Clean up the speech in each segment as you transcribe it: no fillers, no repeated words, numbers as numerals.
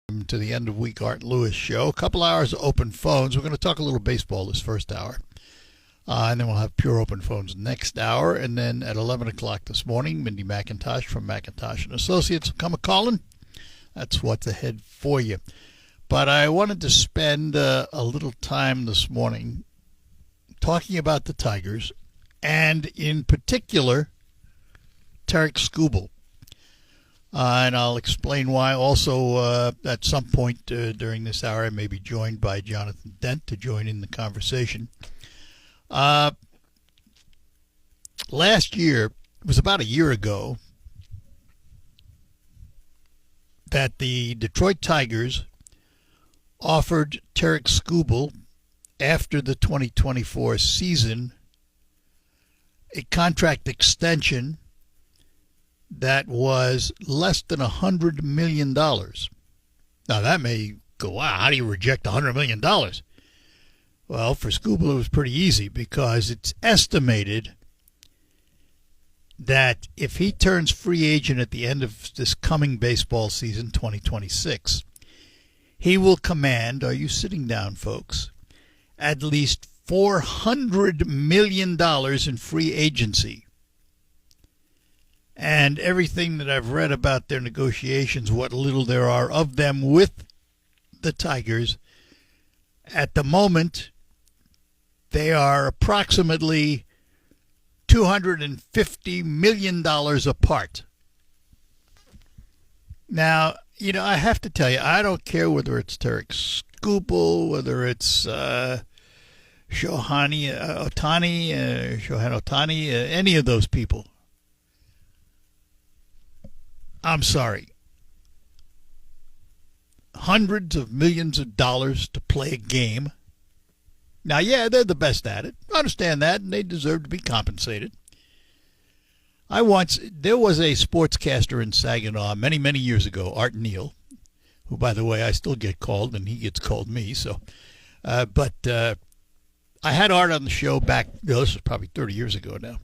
To the end of week Art Lewis show. A couple hours of open phones. We're going to talk a little baseball this first hour. And then we'll have pure open phones next hour. And then at 11 o'clock this morning, Mindy McIntosh from McIntosh & Associates will come a-calling. That's what's ahead for you. But I wanted to spend a little time this morning talking about the Tigers, and in particular, Tarik Skubal. And I'll explain why. Also, at some point during this hour, I may be joined by Jonathan Dent to join in the conversation. Last year, it was about a year ago, that the Detroit Tigers offered Tarik Skubal, after the 2024 season, a contract extension that was less than $100 million. Now, that may go, wow, how do you reject $100 million? Well, for Skubal, it was pretty easy, because it's estimated that if he turns free agent at the end of this coming baseball season, 2026, he will command, are you sitting down, folks, at least $400 million in free agency. And everything that I've read about their negotiations, what little there are of them with the Tigers, at the moment, they are approximately $250 million apart. Now, I have to tell you, I don't care whether it's Tarik Skubal, whether it's Shohei Ohtani, any of those people. I'm sorry. Hundreds of millions of dollars to play a game. Now, yeah, they're the best at it. I understand that, and they deserve to be compensated. There was a sportscaster in Saginaw many, many years ago, Art Neal, who, by the way, I still get called, and he gets called me. So, but I had Art on the show back, this was probably 30 years ago now,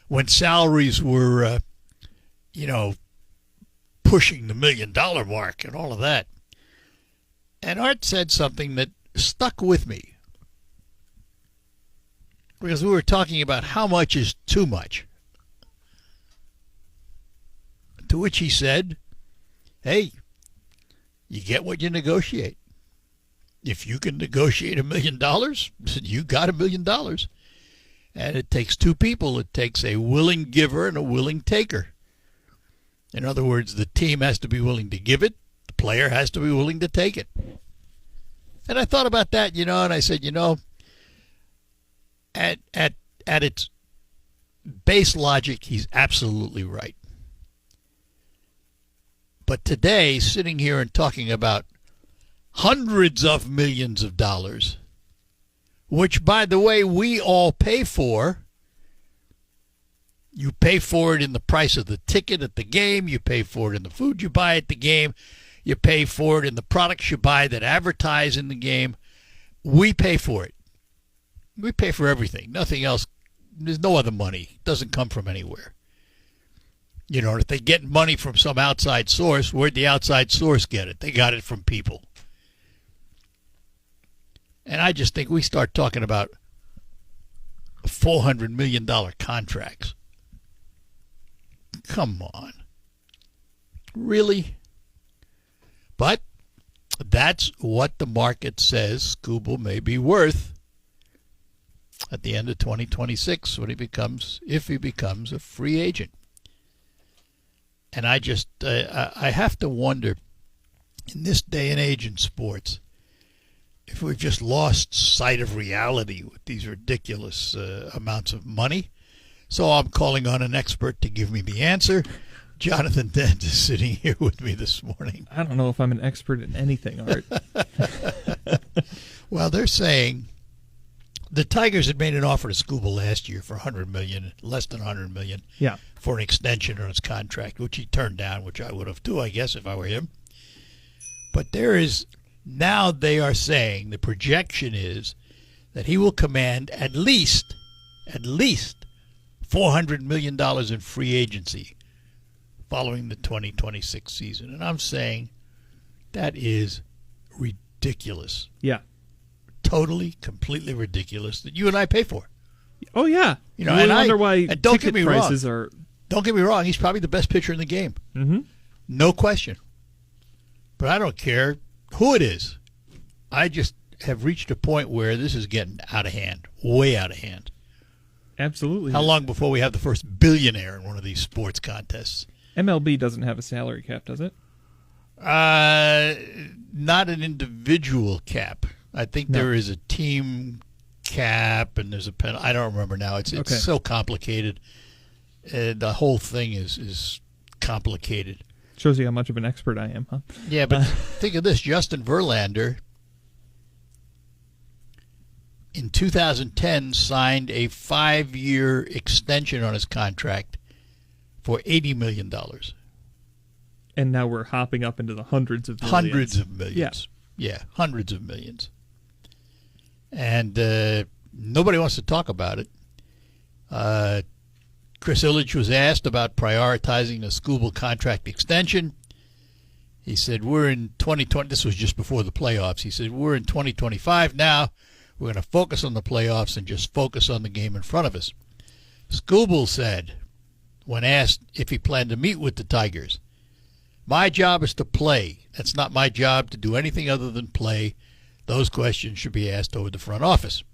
when salaries were, pushing the $1 million mark and all of that. And Art said something that stuck with me, because we were talking about how much is too much. To which he said, hey, you get what you negotiate. If you can negotiate $1 million, you got $1 million. And it takes two people. It takes a willing giver and a willing taker. In other words, the team has to be willing to give it. The player has to be willing to take it. And I thought about that, and I said, at its base logic, he's absolutely right. But today, sitting here and talking about hundreds of millions of dollars, which, by the way, we all pay for. You pay for it in the price of the ticket at the game. You pay for it in the food you buy at the game. You pay for it in the products you buy that advertise in the game. We pay for it. We pay for everything. Nothing else. There's no other money. It doesn't come from anywhere. If they get money from some outside source, where'd the outside source get it? They got it from people. And I just think we start talking about $400 million contracts. Come on. Really? But that's what the market says Skubal may be worth at the end of 2026 if he becomes a free agent. And I have to wonder, in this day and age in sports, if we've just lost sight of reality with these ridiculous amounts of money. So I'm calling on an expert to give me the answer. Jonathan Dent is sitting here with me this morning. I don't know if I'm an expert in anything, Art. Well, they're saying the Tigers had made an offer to Skubal last year for $100 million, less than $100 million, yeah, for an extension on his contract, which he turned down, which I would have too, I guess, if I were him. But now they are saying the projection is that he will command at least $400 million in free agency following the 2026 season. And I'm saying, That is ridiculous. Yeah. Totally, completely ridiculous that you and I pay for. Oh, yeah. You know, really and wonder I why and don't ticket get me prices wrong. are... Don't get me wrong. He's probably the best pitcher in the game. Mm-hmm. No question. But I don't care who it is. I just have reached a point where this is getting out of hand, way out of hand. Absolutely. How long before we have the first billionaire in one of these sports contests? MLB doesn't have a salary cap, does it? Not an individual cap. I think No. there is a team cap and there's a pen. I don't remember now. It's Okay. so complicated. The whole thing is complicated. Shows you how much of an expert I am, huh? Yeah, but think of this. Justin Verlander in 2010 signed a 5-year extension on his contract for $80 million. And now we're hopping up into the hundreds of millions. Hundreds of millions. Yeah, hundreds of millions. And nobody wants to talk about it. Chris Ilitch was asked about prioritizing the Skubal contract extension. He said, we're in 2020. This was just before the playoffs. He said, we're in 2025 now. We're going to focus on the playoffs and just focus on the game in front of us. Skubal said, when asked if he planned to meet with the Tigers, my job is to play. That's not my job to do anything other than play. Those questions should be asked over the front office.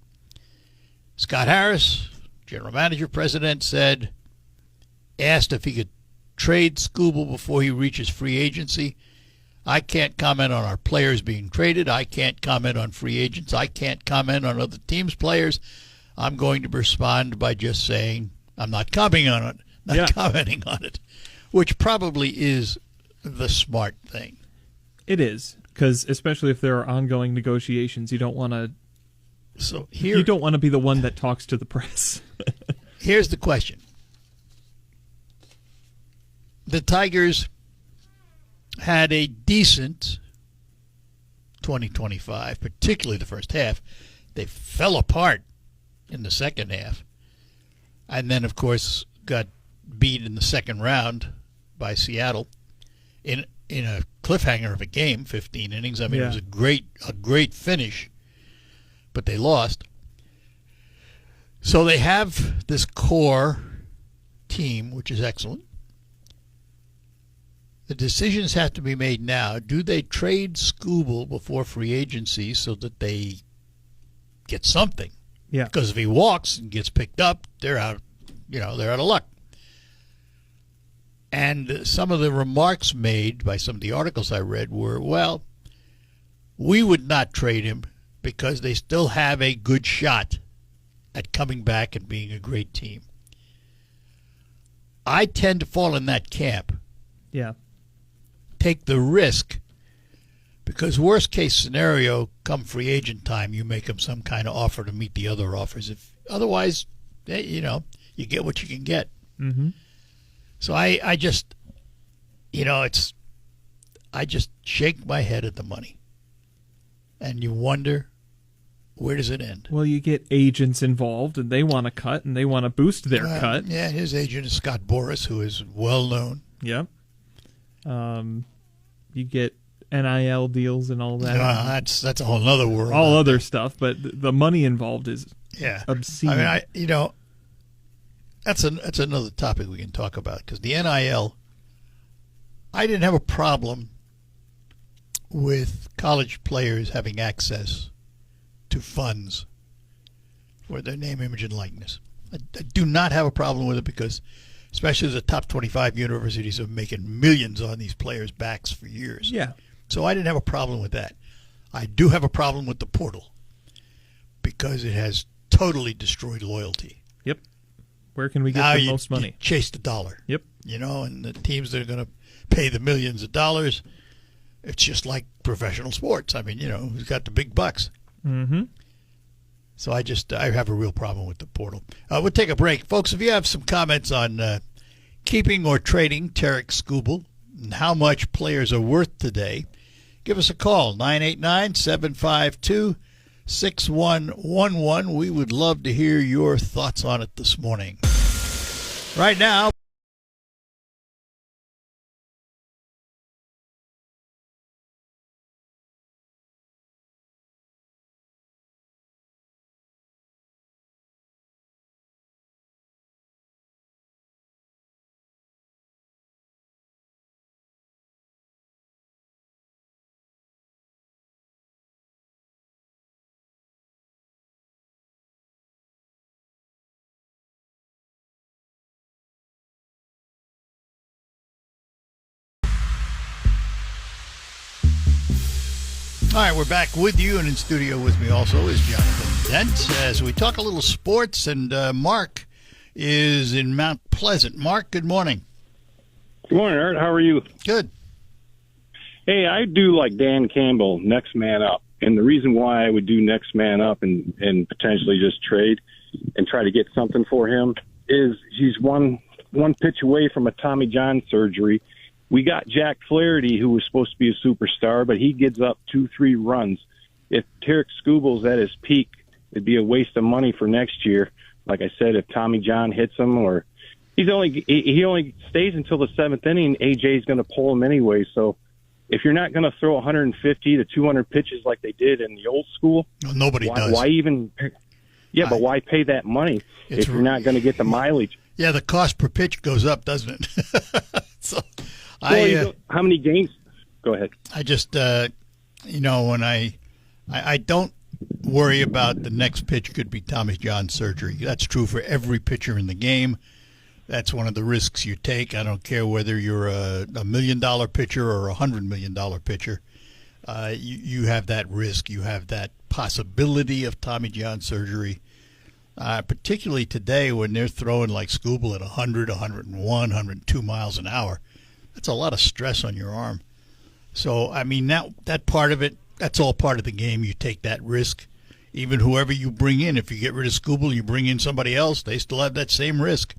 Scott Harris, general manager, president, asked if he could trade Skubal before he reaches free agency. I can't comment on our players being traded. I can't comment on free agents. I can't comment on other teams' players. I'm going to respond by just saying I'm not commenting on it, commenting on it, which probably is the smart thing. It is, because especially if there are ongoing negotiations, you don't want to. So you don't want to be the one that talks to the press. Here's the question: the Tigers had a decent 2025, particularly the first half. They fell apart in the second half, and then, of course, got beat in the second round by Seattle in a cliffhanger of a game, 15 innings. I mean, It was a great finish, but they lost. So they have this core team, which is excellent. The decisions have to be made now. Do they trade Skubal before free agency so that they get something? Yeah. Because if he walks and gets picked up, they're out. They're out of luck. And some of the remarks made by some of the articles I read were, well, we would not trade him because they still have a good shot at coming back and being a great team. I tend to fall in that camp. Yeah. Take the risk, because worst case scenario, come free agent time, you make them some kind of offer to meet the other offers. If otherwise, you get what you can get. Mm-hmm. So I just, I just shake my head at the money, and you wonder, where does it end? Well, you get agents involved, and they want to cut, and they want to boost their cut. Yeah, his agent is Scott Boras, who is well known. Yep. You get NIL deals and all that. That's a whole other world. All other stuff, but the money involved is obscene. I mean, that's another topic we can talk about, because the NIL, I didn't have a problem with college players having access to funds for their name, image, and likeness. I do not have a problem with it, because especially the top 25 universities are making millions on these players' backs for years. Yeah. So I didn't have a problem with that. I do have a problem with the portal, because it has totally destroyed loyalty. Yep. Where can we get Now the most money? You chase the dollar. Yep. And the teams that are going to pay the millions of dollars, it's just like professional sports. I mean, who's got the big bucks? Mm-hmm. So I have a real problem with the portal. We'll take a break. Folks, if you have some comments on keeping or trading Tarik Skubal and how much players are worth today, give us a call, 989-752-6111. We would love to hear your thoughts on it this morning. Right now, All right, we're back with you, and in studio with me also is Jonathan Dent as we talk a little sports, and Mark is in Mount Pleasant. Mark, good morning. Good morning, Art. How are you? Good. Hey, I do like Dan Campbell, next man up. And the reason why I would do next man up and potentially just trade and try to get something for him is he's one pitch away from a Tommy John surgery. We got Jack Flaherty, who was supposed to be a superstar, but he gives up 2-3 runs. If Tarek Skubal's at his peak, it'd be a waste of money for next year. Like I said, if Tommy John hits him, or he only stays until the 7th inning, AJ's going to pull him anyway. So if you're not going to throw 150 to 200 pitches like they did in the old school, well, nobody does. Why even? Yeah, but why pay that money if you're not going to get the mileage? Yeah, the cost per pitch goes up, doesn't it? So, how many games? Go ahead. I just, when I don't worry about the next pitch could be Tommy John surgery. That's true for every pitcher in the game. That's one of the risks you take. I don't care whether you're a $1 million pitcher or a $100 million pitcher. You have that risk. You have that possibility of Tommy John surgery, particularly today when they're throwing like Skubal at 100, 101, 102 miles an hour. That's a lot of stress on your arm. So, I mean, that part of it, that's all part of the game. You take that risk. Even whoever you bring in, if you get rid of Skubal, you bring in somebody else, they still have that same risk.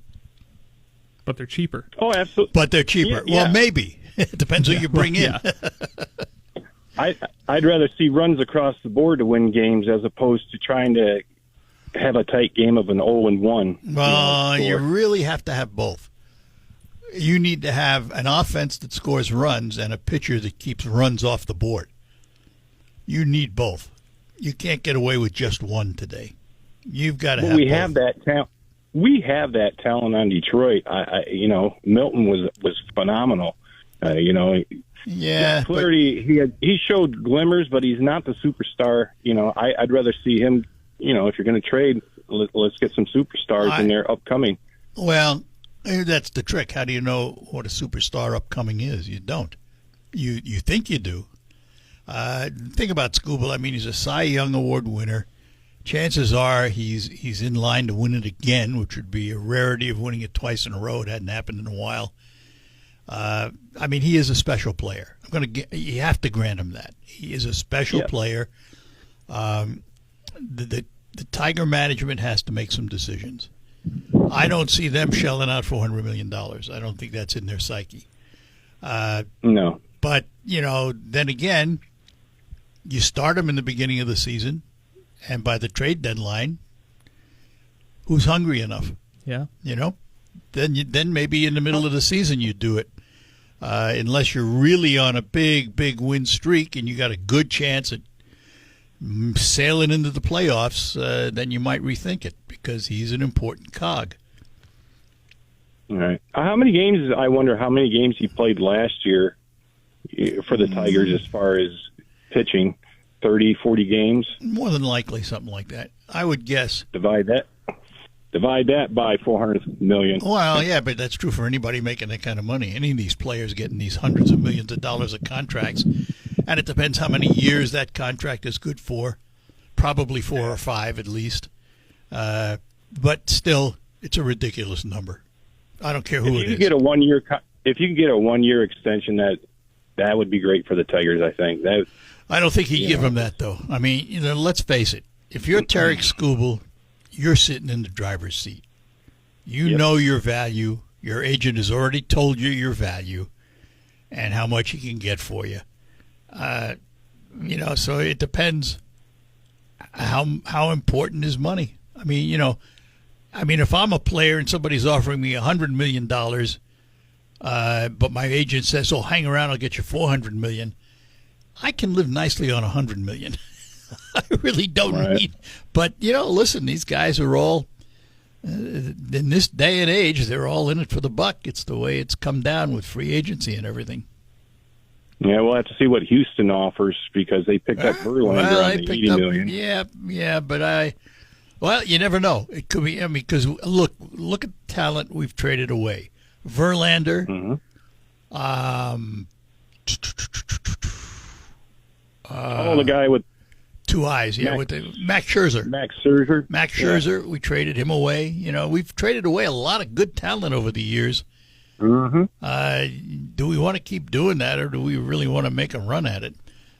But they're cheaper. Oh, absolutely. But they're cheaper. Yeah. Well, maybe. It depends who you bring in. I'd rather see runs across the board to win games as opposed to trying to have a tight game of an 0-1. Well, you really have to have both. You need to have an offense that scores runs and a pitcher that keeps runs off the board. You need both. You can't get away with just one today. You've got to have both. Have that talent. We have that talent on Detroit. Milton was phenomenal. Yeah, Flaherty, he showed glimmers, but he's not the superstar. I'd rather see him. If you're going to trade, let's get some superstars in there upcoming. Well, that's the trick. How do you know what a superstar upcoming is? You don't. You think you do. Think about Skubal. I mean, he's a Cy Young Award winner. Chances are he's in line to win it again, which would be a rarity of winning it twice in a row. It hadn't happened in a while. I mean, he is a special player. You have to grant him that. He is a special player. The Tiger management has to make some decisions. I don't see them shelling out $400 million. I don't think that's in their psyche. No. But, then again, you start him in the beginning of the season, and by the trade deadline, who's hungry enough? Yeah. Then maybe in the middle of the season you do it. Unless you're really on a big, big win streak and you got a good chance at sailing into the playoffs, then you might rethink it because he's an important cog. All right. I wonder how many games he played last year for the Tigers as far as pitching. 30, 40 games? More than likely something like that. I would guess. Divide that by $400 million. Well, yeah, but that's true for anybody making that kind of money. Any of these players getting these hundreds of millions of dollars of contracts, and it depends how many years that contract is good for. Probably 4 or 5 at least. But still, it's a ridiculous number. I don't care who it is. If you can get a 1-year extension, that would be great for the Tigers, I think. I don't think he'd give him that, though. I mean, let's face it. If you're Tarek Skubal, you're sitting in the driver's seat. You know your value. Your agent has already told you your value and how much he can get for you. So it depends how important is money. I mean, if I'm a player and somebody's offering me $100 million, but my agent says, "Oh, hang around, I'll get you $400 million," I can live nicely on $100 million. I really don't need. But listen, these guys are all in this day and age. They're all in it for the buck. It's the way it's come down with free agency and everything. Yeah, we'll have to see what Houston offers because they picked up Verlander on the $80 million. Yeah, but you never know. It could be. I mean, because look at the talent we've traded away. Verlander. The guy with 2 eyes, yeah, with Max Scherzer. Max Scherzer. Max Scherzer, we traded him away. You know, we've traded away a lot of good talent over the years. Mm-hmm. Do we want to keep doing that, or do we really want to make a run at it?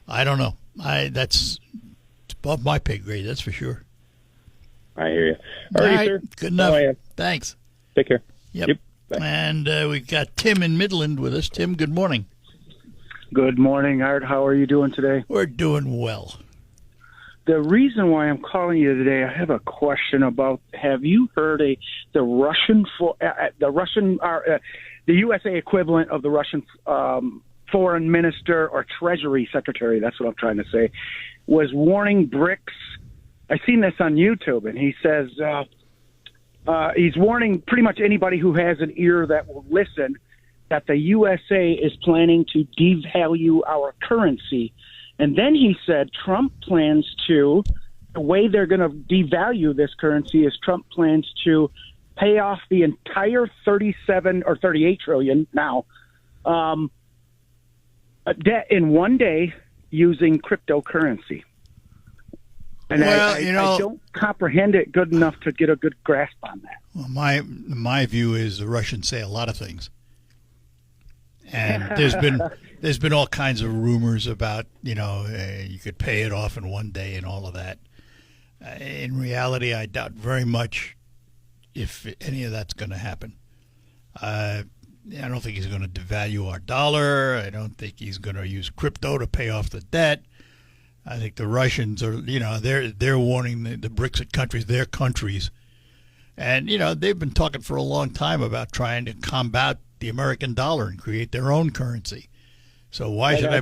I don't know. It's above my pay grade, that's for sure. I hear you. All All right, right, sir. good enough. Oh, yeah. Thanks. Take care. Yep. Bye. And we've got Tim in Midland with us. Tim, good morning. Good morning, Art. How are you doing today? We're doing well. The reason why I'm calling you today, I have a question about. Have you heard the USA equivalent of the Russian foreign minister or treasury secretary? That's what I'm trying to say. Was warning BRICS. I seen this on YouTube, and he says he's warning pretty much anybody who has an ear that will listen that the USA is planning to devalue our currency. And then he said Trump plans to, the way they're going to devalue this currency is Trump plans to pay off the entire 37 or 38 trillion now debt in one day using cryptocurrency. And I don't comprehend it good enough to get a good grasp on that. Well, my view is the Russians say a lot of things. And there's been all kinds of rumors about, you could pay it off in one day and all of that. In reality, I doubt very much if any of that's going to happen. I don't think he's going to devalue our dollar. I don't think he's going to use crypto to pay off the debt. I think the Russians are, they're warning the BRICS countries, their countries. And, they've been talking for a long time about trying to combat the American dollar and create their own currency. So why should I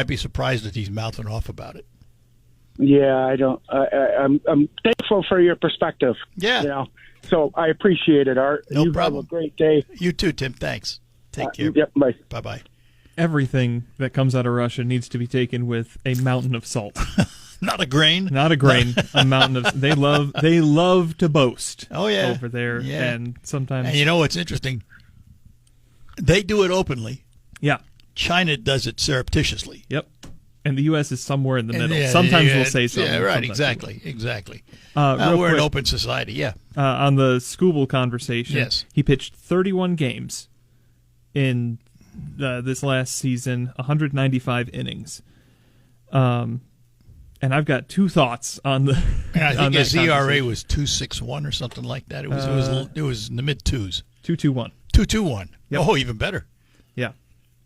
be surprised that he's mouthing off about it? Yeah, I don't. I'm thankful for your perspective. Yeah. So I appreciate it, Art. No you problem. Have a great day. You too, Tim. Thanks. Take care. Yep. Bye. Bye-bye. Everything that comes out of Russia needs to be taken with a mountain of salt. Not a grain. Not a grain. A mountain of. They love to boast. Oh yeah. Over there, yeah. And sometimes. And you know what's interesting? They do it openly. Yeah. China does it surreptitiously. Yep. And the U.S. is somewhere in the middle. Yeah, sometimes we'll say something. Yeah, right. Exactly. We're an open society. Yeah. On the Scooble conversation, yes, he pitched 31 games in this last season, 195 innings. And I've got two thoughts on the. And I think his ERA was 2.61 or something like that. It was in the mid twos. 2.21. 2.21. Yep. Oh, even better. Yeah.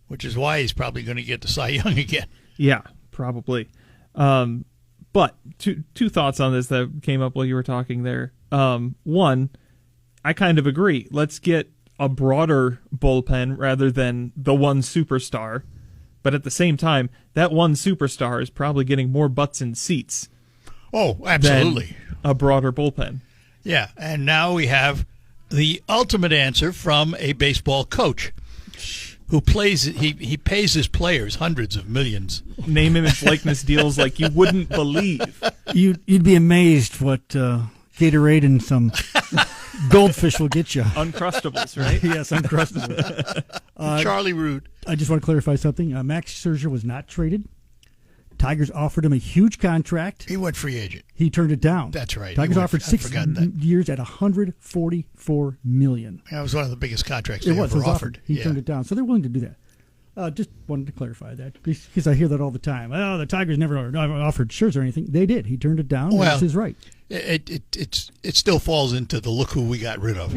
Which is why he's probably going to get the Cy Young again. Yeah, probably. But two thoughts on this that came up while you were talking there. One, I kind of agree. Let's get a broader bullpen rather than the one superstar. But at the same time, that one superstar is probably getting more butts in seats. Oh, absolutely. Than a broader bullpen. Yeah, and now we have the ultimate answer from a baseball coach who plays. He pays his players hundreds of millions. Name, image, likeness deals like you wouldn't believe. You'd be amazed what Gatorade and some goldfish will get you. Uncrustables, right? Yes, Uncrustables. Charlie Root. I just want to clarify something. Max Scherzer was not traded. Tigers offered him a huge contract. He went free agent. He turned it down. That's right. Tigers offered 6 years at $144 million. That was one of the biggest contracts they ever offered. He turned it down, so they're willing to do that. Just wanted to clarify that because I hear that all the time. Oh, the Tigers never offered Scherzer or anything. They did. He turned it down. Well, that's his right. It still falls into the look who we got rid of.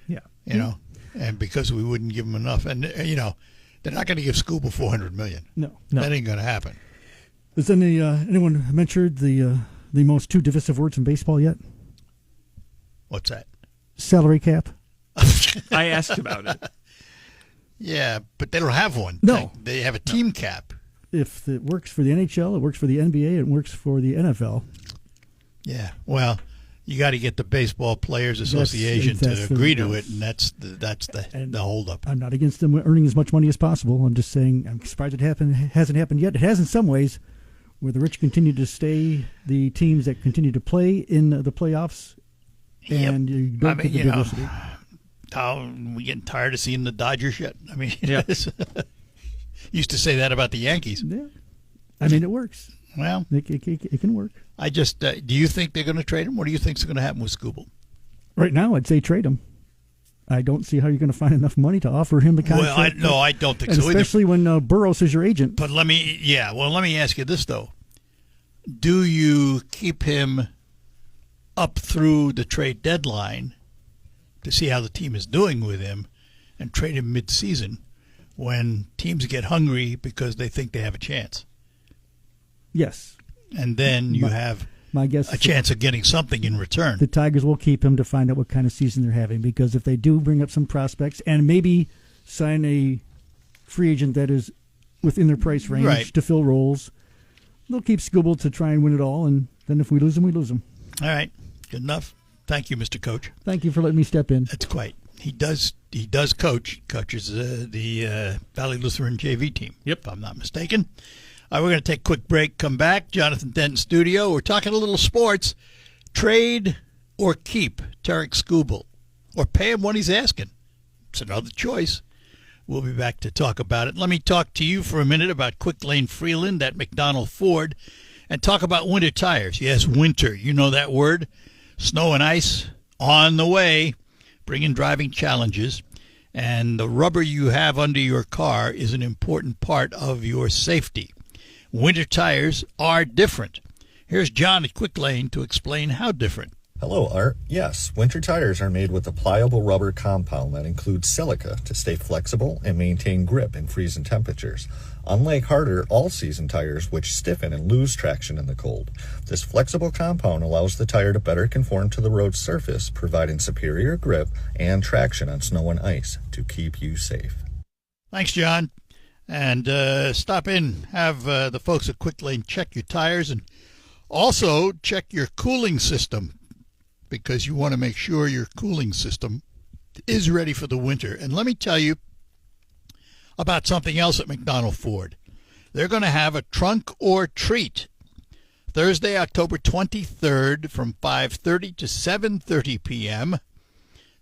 Yeah. And because we wouldn't give them enough, and they're not going to give Scooble $400 million. No, that ain't going to happen. Has anyone mentioned the most two divisive words in baseball yet? What's that? Salary cap. I asked about it. Yeah, but they don't have one. No. They have a team cap. If it works for the NHL, it works for the NBA, it works for the NFL. Yeah, well, you got to get the Baseball Players Association to agree to it, and that's the holdup. I'm not against them earning as much money as possible. I'm just saying I'm surprised it hasn't happened yet. It has in some ways, where the rich continue to stay the teams that continue to play in the playoffs, and you don't get the diversity. We getting tired of seeing the Dodgers yet? I mean, yeah. Used to say that about the Yankees. Yeah. I mean, it works. Well, It can work. I just do you think they're going to trade him? What do you think's going to happen with Skubal? Right now, I'd say trade him. I don't see how you're going to find enough money to offer him the contract. Well, I don't think and so especially either. when Burroughs is your agent. But let me ask you this though: do you keep him up through the trade deadline to see how the team is doing with him, and trade him mid-season when teams get hungry because they think they have a chance? Yes. And then you have my guess a chance of getting something in return. The Tigers will keep him to find out what kind of season they're having, because if they do bring up some prospects and maybe sign a free agent that is within their price range to fill roles, they'll keep Skubal to try and win it all, and then if we lose him, we lose him. All right. Good enough. Thank you, Mr. Coach. Thank you for letting me step in. That's quite. He does coach. Coaches the Valley Lutheran JV team. Yep. If I'm not mistaken. All right, we're going to take a quick break, come back. Jonathan Denton studio. We're talking a little sports. Trade or keep Tarik Skubal, or pay him what he's asking. It's another choice. We'll be back to talk about it. Let me talk to you for a minute about Quick Lane Freeland at McDonald Ford, and talk about winter tires. Yes, winter. You know that word. Snow and ice on the way, bringing driving challenges. And the rubber you have under your car is an important part of your safety. Winter tires are different. Here's John at Quick Lane to explain how different. Hello, Art. Yes, winter tires are made with a pliable rubber compound that includes silica to stay flexible and maintain grip in freezing temperatures. Unlike harder all-season tires, which stiffen and lose traction in the cold, this flexible compound allows the tire to better conform to the road surface, providing superior grip and traction on snow and ice to keep you safe. Thanks, John. And stop in, have the folks at Quick Lane check your tires, and also check your cooling system, because you want to make sure your cooling system is ready for the winter. And let me tell you about something else at McDonald Ford. They're going to have a trunk or treat Thursday, October 23rd from 5:30 to 7:30 p.m.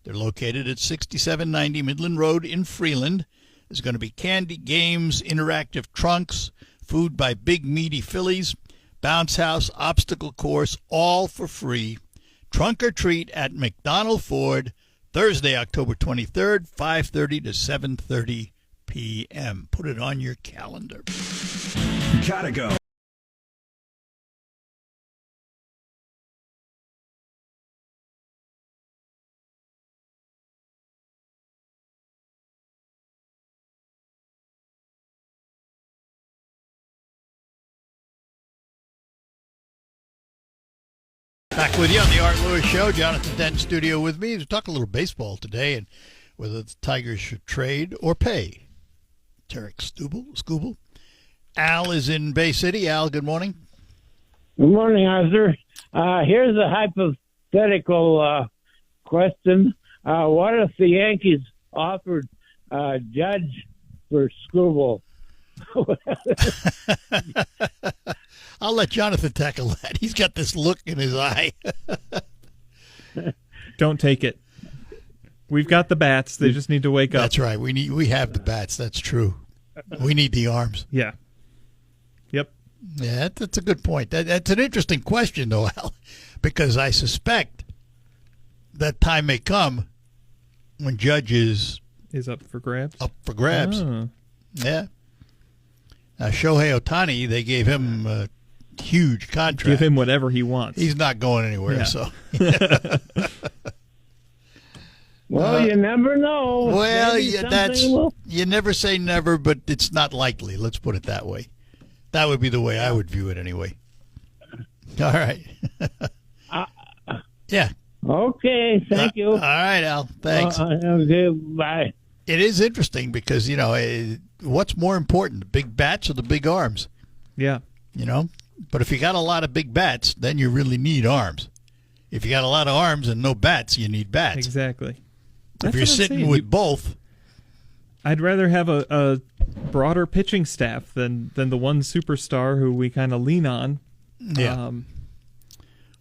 They're located at 6790 Midland Road in Freeland. There's going to be candy, games, interactive trunks, food by Big Meaty Phillies, bounce house, obstacle course, all for free. Trunk or treat at McDonald Ford, Thursday, October 23rd, 5:30 to 7:30 p.m. Put it on your calendar. Gotta go. Back with you on the Art Lewis Show. Jonathan Denton studio with me to talk a little baseball today, and whether the Tigers should trade or pay Tarik Skubal. Al is in Bay City. Al, good morning. Good morning, Arthur. Here's a hypothetical question. What if the Yankees offered Judge for Skubal? I'll let Jonathan tackle that. He's got this look in his eye. Don't take it. We've got the bats. They just need to wake up. That's right. We have the bats. That's true. We need the arms. Yeah. Yep. Yeah, that's a good point. That's an interesting question, though, Al, because I suspect that time may come when Judge is up for grabs. Oh. Yeah. Now, Shohei Ohtani, they gave him a huge contract. Give him whatever he wants. He's not going anywhere, Yeah. so. Well, you never know. Well, Maybe yeah, something you never say never, but it's not likely. Let's put it that way. That would be the way I would view it anyway. All right. Yeah. Okay, thank you. All right, Al. Thanks. Okay, bye. It is interesting because, what's more important, the big bats or the big arms? Yeah. But if you got a lot of big bats, then you really need arms. If you got a lot of arms and no bats, you need bats. Exactly. If you're sitting with both. I'd rather have a broader pitching staff than the one superstar who we kind of lean on. Yeah.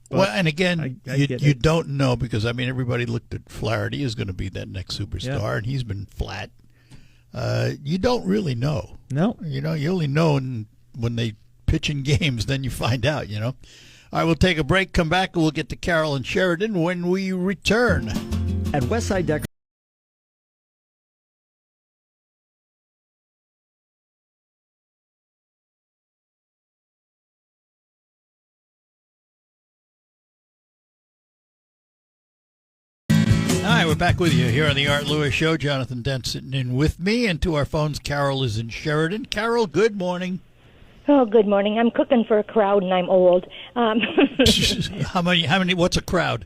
Well, and again, you don't know because, everybody looked at Flaherty as going to be that next superstar, and he's been flat. You don't really know. No. You only know when they pitching games, then you find out, you know. All right, we'll take a break, come back, and we'll get to Carol and Sheridan when we return. At Westside Deck. All right, we're back with you here on the Art Lewis Show. Jonathan Dent sitting in with me, and to our phones, Carol is in Sheridan. Carol, good morning. Oh, good morning. I'm cooking for a crowd, and I'm old. How many? What's a crowd?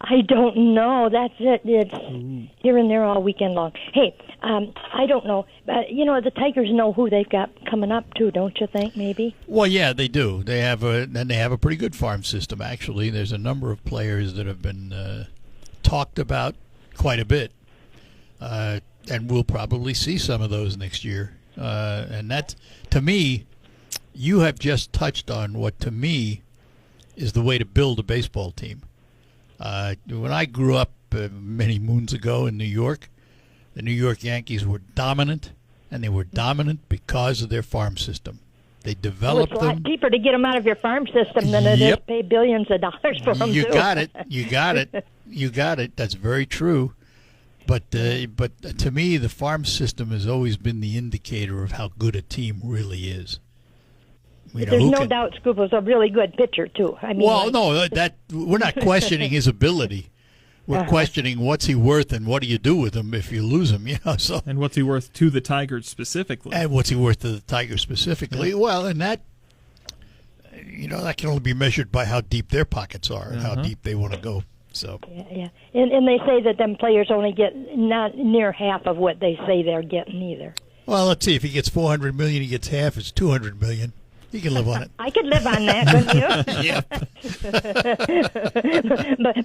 I don't know. That's it. It's here and there all weekend long. Hey, I don't know. The Tigers know who they've got coming up too, don't you think? Maybe. Well, yeah, they do. They have a pretty good farm system. Actually, there's a number of players that have been talked about quite a bit, and we'll probably see some of those next year. And that, to me, you have just touched on what to me is the way to build a baseball team. When I grew up many moons ago in New York, the New York Yankees were dominant, and they were dominant because of their farm system. They developed It's a lot them. cheaper to get them out of your farm system than it is to pay billions of dollars for them. You too. got it. You got it. You got it. That's very true. But to me, the farm system has always been the indicator of how good a team really is. There's no doubt Scoop was a really good pitcher too. I mean, that we're not questioning his ability. We're questioning what's he worth and what do you do with him if you lose him. So and what's he worth to the Tigers specifically? And what's he worth to the Tigers specifically? Yeah. Well, and that that can only be measured by how deep their pockets are and how deep they want to go. So yeah. And they say that them players only get not near half of what they say they're getting either. Well, let's see. If he gets $400 million, he gets half. It's $200 million. He can live on it. I could live on that, couldn't you? Yep.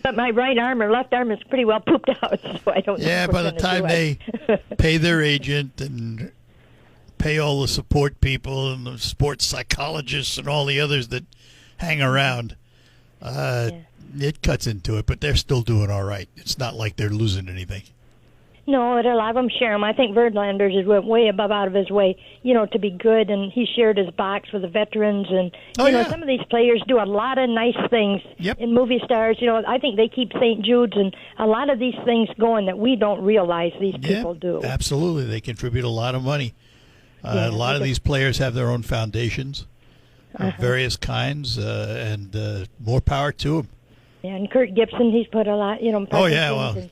but my right arm or left arm is pretty well pooped out, so I don't know. Yeah, by the time they pay their agent and pay all the support people and the sports psychologists and all the others that hang around, it cuts into it, but they're still doing all right. It's not like they're losing anything. No, a lot of them share them. I think Verlander has went way above out of his way, to be good, and he shared his box with the veterans. And, some of these players do a lot of nice things in movie stars. I think they keep St. Jude's and a lot of these things going that we don't realize these people do. Absolutely. They contribute a lot of money. A lot of these players have their own foundations of various kinds, and more power to them. Yeah, and Kurt Gibson, he's put a lot,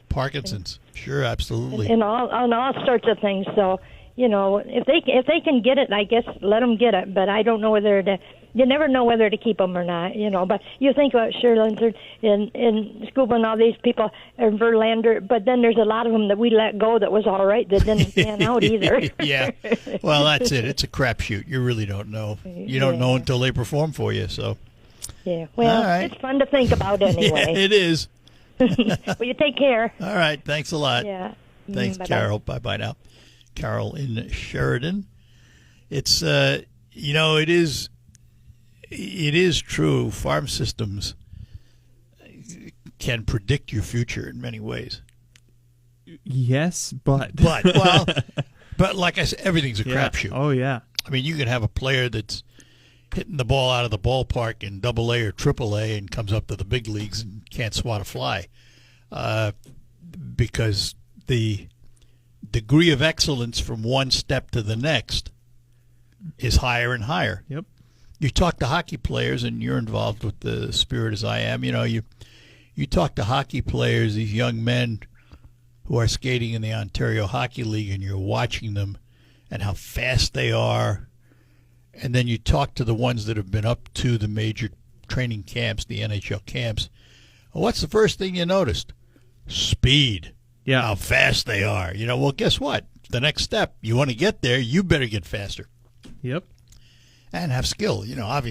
Parkinson's. Sure, absolutely. And all sorts of things. So, if they can get it, I guess let them get it. But I don't know you never know whether to keep them or not, But you think about Scherzer and Scuba and all these people, and Verlander, but then there's a lot of them that we let go that was all right that didn't pan out either. Yeah. Well, that's it. It's a crapshoot. You really don't know. You don't know until they perform for you, so. Yeah, well, It's fun to think about anyway. Yeah, it is. Well, you take care. All right, thanks a lot. Yeah. Thanks, bye-bye. Carol. Bye-bye now. Carol in Sheridan. It's, it is true. Farm systems can predict your future in many ways. Yes, but but like I said, everything's a crapshoot. Oh, yeah. I mean, you can have a player that's hitting the ball out of the ballpark in AA or AAA and comes up to the big leagues and can't swat a fly because the degree of excellence from one step to the next is higher and higher. Yep. You talk to hockey players, and you're involved with the Spirit as I am. You talk to hockey players, these young men who are skating in the Ontario Hockey League, and you're watching them and how fast they are. And then you talk to the ones that have been up to the major training camps, the NHL camps. Well, what's the first thing you noticed? Speed. Yeah. How fast they are. Well, guess what? The next step, you want to get there, you better get faster. Yep. And have skill. Obviously.